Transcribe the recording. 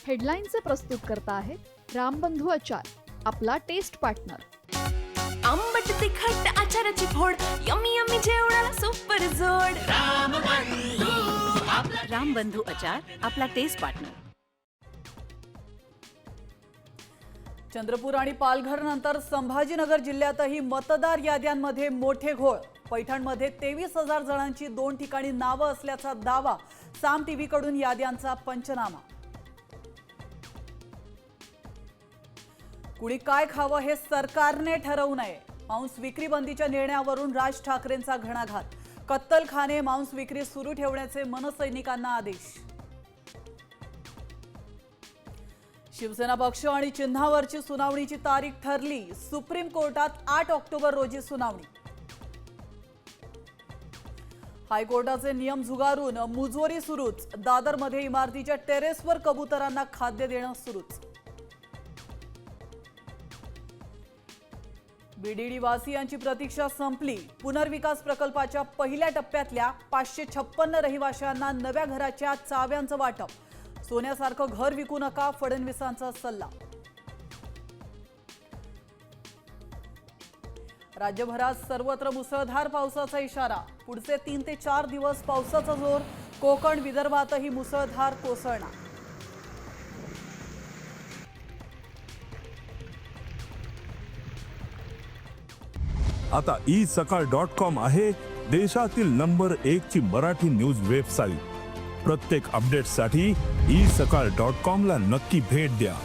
हेडलाईनचे प्रस्तुतकर्ता आहेत रामबंधू आचार, आपला टेस्ट पार्टनर. आंबट तिखट आचाराची फोड, यम्मी यम्मी जेवणाला सुपर जोड. रामबंधू आचार, आपला टेस्ट पार्टनर. चंद्रपूर आणि पालघर नंतर संभाजीनगर जिल्ह्यातही मतदार याद्यांमध्ये मोठे घोळ. पैठणमध्ये 23,000 जणांची 2 ठिकाणी नावं असल्याचा दावा. साम टीव्ही कडून याद्यांचा पंचनामा. कुणी काय खावं हे सरकारने ठरवू नये. मांस विक्री बंदीच्या निर्णयावरून राज ठाकरेंचा घणाघात. कत्तलखाने मांस विक्री सुरू ठेवण्याचे मनसैनिकांना आदेश. शिवसेना पक्ष आणि चिन्हावरची सुनावणीची तारीख ठरली. सुप्रीम कोर्टात 8 ऑक्टोबर रोजी सुनावणी. हायकोर्टाचे नियम झुगारून मुजोरी सुरूच. दादरमध्ये इमारतीच्या टेरेसवर कबुतरांना खाद्य देणं सुरूच. बीडीडी वासियांची प्रतीक्षा संपली. पुनर्विकास प्रकल्पाच्या पहिल्या टप्प्यातल्या 556 रहिवाशांना नव्या घराच्या चाव्यांचं वाटप. सोन्यासारखं घर विकू नका, फडणवीसांचा सल्ला. राज्यभरात सर्वत्र मुसळधार पावसाचा इशारा. पुढचे 3 ते 4 दिवस पावसाचा जोर. कोकण विदर्भातही मुसळधार कोसळणार. आता isakal.com आहे देशातील नंबर 1 ची मराठी न्यूज वेबसाईट. प्रत्येक अपडेटसाठी isakal.com ला नक्की भेट द्या.